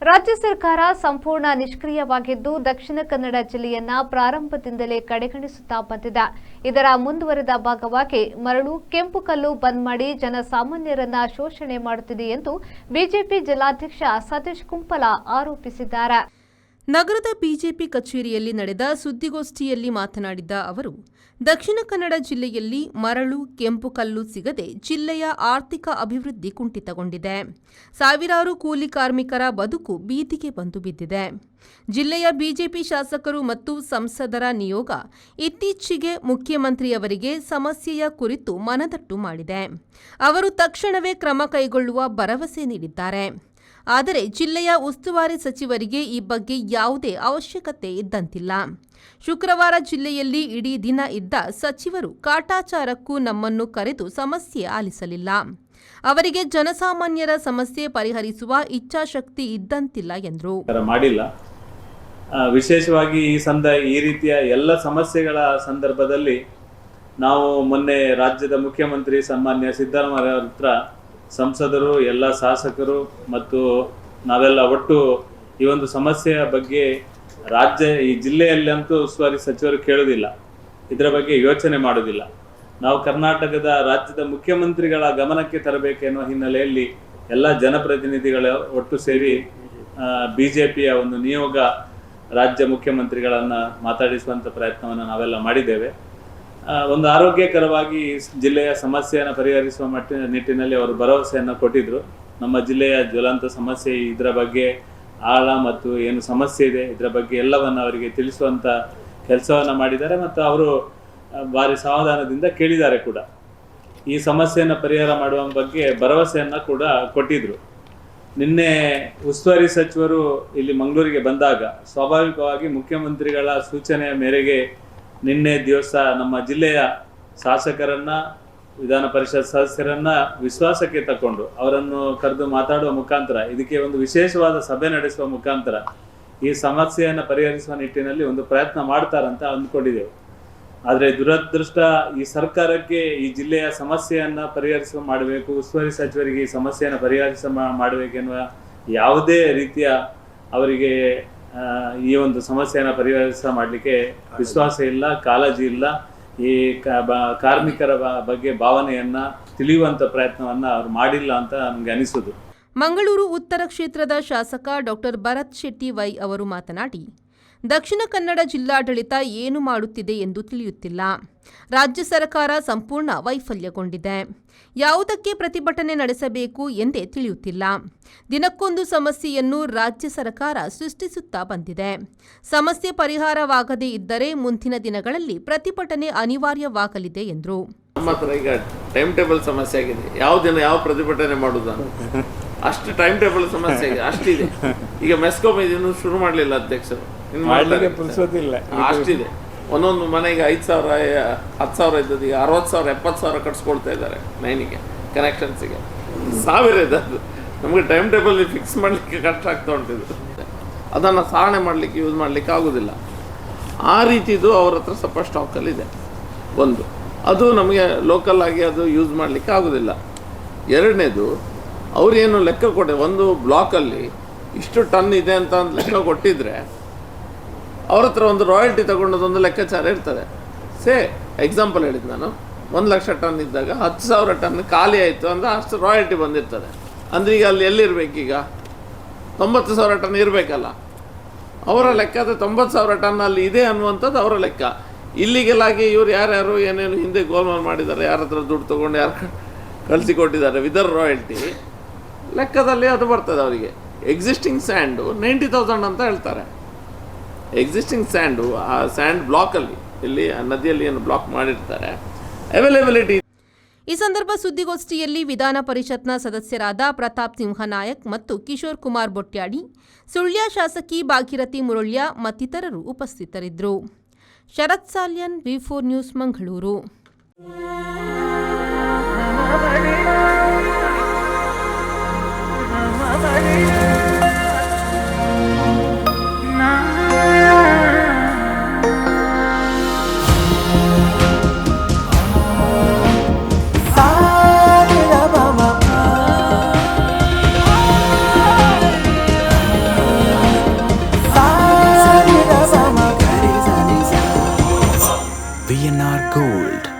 ರಾಜ್ಯ ಸರ್ಕಾರ ಸಂಪೂರ್ಣ ನಿಷ್ಕ್ರಿಯವಾಗಿದ್ದು ದಕ್ಷಿಣ ಕನ್ನಡ ಜಿಲ್ಲೆಯನ್ನ ಪ್ರಾರಂಭದಿಂದಲೇ ಕಡೆಗಣಿಸುತ್ತಾ ಬಂದಿದೆ. ಇದರ ಮುಂದುವರೆದ ಭಾಗವಾಗಿ ಮರಳು, ಕೆಂಪು ಕಲ್ಲು ಬಂದ್ ಮಾಡಿ ಜನಸಾಮಾನ್ಯರನ್ನ ಶೋಷಣೆ ಮಾಡುತ್ತಿದೆ ಎಂದು ಬಿಜೆಪಿ ಜಿಲ್ಲಾಧ್ಯಕ್ಷ ಸತೀಶ್ ಕುಂಪಲ ಆರೋಪಿಸಿದ್ದಾರೆ. ನಗರದ ಬಿಜೆಪಿ ಕಚೇರಿಯಲ್ಲಿ ನಡೆದ ಸುದ್ದಿಗೋಷ್ಠಿಯಲ್ಲಿ ಮಾತನಾಡಿದ ಅವರು, ದಕ್ಷಿಣ ಕನ್ನಡ ಜಿಲ್ಲೆಯಲ್ಲಿ ಮರಳು, ಕೆಂಪು ಕಲ್ಲು ಸಿಗದೆ ಜಿಲ್ಲೆಯ ಆರ್ಥಿಕ ಅಭಿವೃದ್ಧಿ ಕುಂಠಿತಗೊಂಡಿದೆ. ಸಾವಿರಾರು ಕೂಲಿ ಕಾರ್ಮಿಕರ ಬದುಕು ಬೀದಿಗೆ ಬಂದು ಬಿದ್ದಿದೆ. ಜಿಲ್ಲೆಯ ಬಿಜೆಪಿ ಶಾಸಕರು ಮತ್ತು ಸಂಸದರ ನಿಯೋಗ ಇತ್ತೀಚೆಗೆ ಮುಖ್ಯಮಂತ್ರಿಯವರಿಗೆ ಸಮಸ್ಯೆಯ ಕುರಿತು ಮನದಟ್ಟು ಮಾಡಿದೆ. ಅವರು ತಕ್ಷಣವೇ ಕ್ರಮ ಕೈಗೊಳ್ಳುವ ಭರವಸೆ ನೀಡಿದ್ದಾರೆ. ಆದರೆ ಜಿಲ್ಲೆಯ ಉಸ್ತುವಾರಿ ಸಚಿವರಿಗೆ ಈ ಬಗ್ಗೆ ಯಾವುದೇ ಅವಶ್ಯಕತೆ ಇದ್ದಂತಿಲ್ಲ. ಶುಕ್ರವಾರ ಜಿಲ್ಲೆಯಲ್ಲಿ ಇಡೀ ದಿನ ಇದ್ದ ಸಚಿವರು ಕಾಟಾಚಾರಕ್ಕೂ ನಮ್ಮನ್ನು ಕರೆದು ಸಮಸ್ಯೆ ಆಲಿಸಲಿಲ್ಲ. ಅವರಿಗೆ ಜನಸಾಮಾನ್ಯರ ಸಮಸ್ಯೆ ಪರಿಹರಿಸುವ ಇಚ್ಛಾಶಕ್ತಿ ಇದ್ದಂತಿಲ್ಲ ಎಂದರು. ಮಾಡಿಲ್ಲ. ವಿಶೇಷವಾಗಿ ಈ ರೀತಿಯ ಎಲ್ಲ ಸಮಸ್ಯೆಗಳ ಸಂದರ್ಭದಲ್ಲಿ ನಾವು ಮೊನ್ನೆ ರಾಜ್ಯದ ಮುಖ್ಯಮಂತ್ರಿ ಸನ್ಮಾನ್ಯ ಸಿದ್ದರಾಮಯ್ಯ ಹತ್ರ ಸಂಸದರು, ಎಲ್ಲ ಶಾಸಕರು ಮತ್ತು ನಾವೆಲ್ಲ ಒಟ್ಟು ಈ ಒಂದು ಸಮಸ್ಯೆಯ ಬಗ್ಗೆ ಈ ಜಿಲ್ಲೆಯಲ್ಲಂತೂ ಉಸ್ತುವಾರಿ ಸಚಿವರು ಕೇಳುವುದಿಲ್ಲ, ಇದರ ಬಗ್ಗೆ ಯೋಚನೆ ಮಾಡುವುದಿಲ್ಲ. ನಾವು ಕರ್ನಾಟಕದ ರಾಜ್ಯದ ಮುಖ್ಯಮಂತ್ರಿಗಳ ಗಮನಕ್ಕೆ ತರಬೇಕೆನ್ನುವ ಹಿನ್ನೆಲೆಯಲ್ಲಿ ಎಲ್ಲ ಜನಪ್ರತಿನಿಧಿಗಳ ಒಟ್ಟು ಸೇರಿ ಬಿಜೆಪಿಯ ಒಂದು ನಿಯೋಗ ರಾಜ್ಯ ಮುಖ್ಯಮಂತ್ರಿಗಳನ್ನು ಮಾತಾಡಿಸುವಂಥ ಪ್ರಯತ್ನವನ್ನು ನಾವೆಲ್ಲ ಮಾಡಿದ್ದೇವೆ. ಒಂದು ಆರೋಗ್ಯಕರವಾಗಿ ಜಿಲ್ಲೆಯ ಸಮಸ್ಯೆಯನ್ನು ಪರಿಹರಿಸುವ ನಿಟ್ಟಿನಲ್ಲಿ ಅವರು ಭರವಸೆಯನ್ನು ಕೊಟ್ಟಿದ್ದರು. ನಮ್ಮ ಜಿಲ್ಲೆಯ ಜ್ವಲಂತ ಸಮಸ್ಯೆ, ಇದರ ಬಗ್ಗೆ ಆಳ ಮತ್ತು ಏನು ಸಮಸ್ಯೆ ಇದೆ ಇದರ ಬಗ್ಗೆ ಎಲ್ಲವನ್ನು ಅವರಿಗೆ ತಿಳಿಸುವಂಥ ಕೆಲಸವನ್ನು ಮಾಡಿದ್ದಾರೆ ಮತ್ತು ಅವರು ಭಾರಿ ಸಮಾಧಾನದಿಂದ ಕೇಳಿದ್ದಾರೆ ಕೂಡ. ಈ ಸಮಸ್ಯೆಯನ್ನು ಪರಿಹಾರ ಮಾಡುವ ಬಗ್ಗೆ ಭರವಸೆಯನ್ನು ಕೂಡ ಕೊಟ್ಟಿದ್ದರು. ನಿನ್ನೆ ಉಸ್ತುವಾರಿ ಸಚಿವರು ಇಲ್ಲಿ ಮಂಗಳೂರಿಗೆ ಬಂದಾಗ ಸ್ವಾಭಾವಿಕವಾಗಿ ಮುಖ್ಯಮಂತ್ರಿಗಳ ಸೂಚನೆಯ ಮೇರೆಗೆ ನಿನ್ನೆ ದಿವಸ ನಮ್ಮ ಜಿಲ್ಲೆಯ ಶಾಸಕರನ್ನ, ವಿಧಾನ ಪರಿಷತ್ ಸದಸ್ಯರನ್ನ ವಿಶ್ವಾಸಕ್ಕೆ ತಕೊಂಡು ಅವರನ್ನು ಕರೆದು ಮಾತಾಡುವ ಮುಖಾಂತರ, ಇದಕ್ಕೆ ಒಂದು ವಿಶೇಷವಾದ ಸಭೆ ನಡೆಸುವ ಮುಖಾಂತರ ಈ ಸಮಸ್ಯೆಯನ್ನು ಪರಿಹರಿಸುವ ನಿಟ್ಟಿನಲ್ಲಿ ಒಂದು ಪ್ರಯತ್ನ ಮಾಡ್ತಾರಂತ ಅಂದ್ಕೊಂಡಿದ್ದೆವು. ಆದರೆ ದುರದೃಷ್ಟ, ಈ ಸರ್ಕಾರಕ್ಕೆ ಈ ಜಿಲ್ಲೆಯ ಸಮಸ್ಯೆಯನ್ನು ಮಾಡಬೇಕು, ಉಸ್ತುವಾರಿ ಸಚಿವರಿಗೆ ಈ ಸಮಸ್ಯೆಯನ್ನು ಮಾಡಬೇಕೆನ್ನುವ ಯಾವುದೇ ರೀತಿಯ ಅವರಿಗೆ ಈ ಒಂದು ಸಮಸ್ಯೆಯನ್ನು ಮಾಡಲಿಕ್ಕೆ ವಿಶ್ವಾಸ ಇಲ್ಲ, ಕಾಳಜಿ ಇಲ್ಲ. ಈ ಕಾರ್ಮಿಕರ ಬಗ್ಗೆ ಭಾವನೆಯನ್ನ ತಿಳಿಯುವಂತ ಪ್ರಯತ್ನವನ್ನ ಅವರು ಮಾಡಿಲ್ಲ ಅಂತ ನಮ್ಗೆ ಅನಿಸುದು. ಮಂಗಳೂರು ಉತ್ತರ ಕ್ಷೇತ್ರದ ಶಾಸಕ ಡಾ ಭರತ್ ಶೆಟ್ಟಿ ವೈ ಅವರು ಮಾತನಾಡಿ, ದಕ್ಷಿಣ ಕನ್ನಡ ಜಿಲ್ಲಾಡಳಿತ ಏನು ಮಾಡುತ್ತಿದೆ ಎಂದು ತಿಳಿಯುತ್ತಿಲ್ಲ. ರಾಜ್ಯ ಸರ್ಕಾರ ಸಂಪೂರ್ಣ ವೈಫಲ್ಯಗೊಂಡಿದೆ. ಯಾವುದಕ್ಕೆ ಪ್ರತಿಭಟನೆ ನಡೆಸಬೇಕು ಎಂದೇ ತಿಳಿಯುತ್ತಿಲ್ಲ. ದಿನಕ್ಕೊಂದು ಸಮಸ್ಯೆಯನ್ನು ರಾಜ್ಯ ಸರ್ಕಾರ ಸೃಷ್ಟಿಸುತ್ತಾ ಬಂದಿದೆ. ಸಮಸ್ಯೆ ಪರಿಹಾರವಾಗದೇ ಇದ್ದರೆ ಮುಂದಿನ ದಿನಗಳಲ್ಲಿ ಪ್ರತಿಭಟನೆ ಅನಿವಾರ್ಯವಾಗಲಿದೆ ಎಂದರು. ನಮ್ಮ ಹತ್ರ ಈಗ ಟೈಮ್ ಟೇಬಲ್ ಸಮಸ್ಯೆ ಆಗಿದೆ. ಯಾವ ದಿನ ಯಾವ ಪ್ರತಿಭಟನೆ ಮಾಡುವುದು ಅಷ್ಟು ಟೈಮ್ ಟೇಬಲ್ ಸಮಸ್ಯೆ ಆಗಿದೆ, ಅಷ್ಟಿದೆ. ಈಗ ಮೆಸ್ಕಾಂ ಇದನ್ನು ಶುರು ಮಾಡಲಿಲ್ಲ ಅಧ್ಯಕ್ಷರು, ಅಷ್ಟಿದೆ. ಒಂದೊಂದು ಮನೆಗೆ 5,000 10,000 ಇದ್ದದ್ದು ಈಗ 60,000 70,000 ಕಟ್ಸ್ಕೊಳ್ತಾ ಇದ್ದಾರೆ ಲೈನಿಗೆ, ಕನೆಕ್ಷನ್ಸಿಗೆ. ಸಾವಿರ ಇದೆ. ಅದು ನಮಗೆ ಟೈಮ್ ಟೇಬಲ್ ಫಿಕ್ಸ್ ಮಾಡಲಿಕ್ಕೆ ಕಷ್ಟ ಆಗ್ತಾ ಉಂಟಿದ್ದು. ಅದನ್ನು ಸಾರಣೆ ಮಾಡಲಿಕ್ಕೆ ಯೂಸ್ ಮಾಡಲಿಕ್ಕೆ ಆಗೋದಿಲ್ಲ. ಆ ರೀತಿದು ಅವ್ರ ಹತ್ರ ಸ್ವಲ್ಪ ಸ್ಟಾಕಲ್ಲಿದೆ. ಒಂದು ಅದು ನಮಗೆ ಲೋಕಲ್ ಆಗಿ ಅದು ಯೂಸ್ ಮಾಡಲಿಕ್ಕೆ ಆಗೋದಿಲ್ಲ. ಎರಡನೇದು, ಅವರೇನು ಲೆಕ್ಕ ಕೊಟ್ಟೆ, ಒಂದು ಬ್ಲಾಕಲ್ಲಿ ಇಷ್ಟು ಟನ್ ಇದೆ ಅಂತ ಲೆಕ್ಕ ಕೊಟ್ಟಿದ್ರೆ ಅವ್ರ ಹತ್ರ ಒಂದು ರಾಯಲ್ಟಿ ತಗೊಂಡದೊಂದು ಲೆಕ್ಕಾಚಾರ ಇರ್ತದೆ. ಎಕ್ಸಾಂಪಲ್ ಹೇಳಿದ್ದು ನಾನು, 1,00,000 ಟನ್ ಇದ್ದಾಗ 10,000 ಟನ್ ಖಾಲಿ ಆಯಿತು ಅಂದರೆ ಅಷ್ಟು ರಾಯಲ್ಟಿ ಬಂದಿರ್ತದೆ. ಅಂದರೆ ಈಗ ಅಲ್ಲಿ ಎಲ್ಲಿರ್ಬೇಕೀಗ 90,000 ಟನ್ ಇರಬೇಕಲ್ಲ. ಅವರ ಲೆಕ್ಕ ಅದು 90,000 ಟನ್ ಅಲ್ಲಿ ಇದೆ ಅನ್ನುವಂಥದ್ದು ಅವರ ಲೆಕ್ಕ. ಇಲ್ಲಿಗೆಲ್ಲಾಗಿ ಇವ್ರು ಯಾರ್ಯಾರು ಏನೇನು ಹಿಂದೆ ಗೋಲ್ಮಾಲ್ ಮಾಡಿದ್ದಾರೆ, ಯಾರ ಹತ್ರ ದುಡ್ಡು ತೊಗೊಂಡು ಯಾರು ಕಳಿಸಿಕೊಟ್ಟಿದ್ದಾರೆ ವಿದರ್ ರಾಯಲ್ಟಿ ಲೆಕ್ಕದಲ್ಲಿ ಅದು ಬರ್ತದೆ ಅವರಿಗೆ. ಎಕ್ಸಿಸ್ಟಿಂಗ್ ಸ್ಯಾಂಡು 90,000 ಅಂತ ಹೇಳ್ತಾರೆ. ಎಕ್ಸಿಸ್ಟಿಂಗ್ ಸ್ಯಾಂಡು ಆ ಸ್ಯಾಂಡ್ ಬ್ಲಾಕಲ್ಲಿ, ಇಲ್ಲಿ ನದಿಯಲ್ಲಿ ಏನು ಬ್ಲಾಕ್ ಮಾಡಿರ್ತಾರೆ, ಅವೈಲೇಬಿಲಿಟಿ. ಈ ಸಂದರ್ಭ ಸುದ್ದಿಗೋಷ್ಠಿಯಲ್ಲಿ ವಿಧಾನ ಪರಿಷತ್ನ ಸದಸ್ಯರಾದ ಪ್ರತಾಪ್ ಸಿಂಹ ನಾಯಕ್ ಮತ್ತು ಕಿಶೋರ್ ಕುಮಾರ್ ಬೊಟ್ಯಾಡಿ, ಸುಳ್ಯ ಶಾಸಕಿ ಭಾಗೀರಥಿ ಮುರಳ್ಯ ಮತ್ತಿತರರು ಉಪಸ್ಥಿತರಿದ್ದರು. Sharath Salyan, V4 news, Mangaluru. VNR Gold.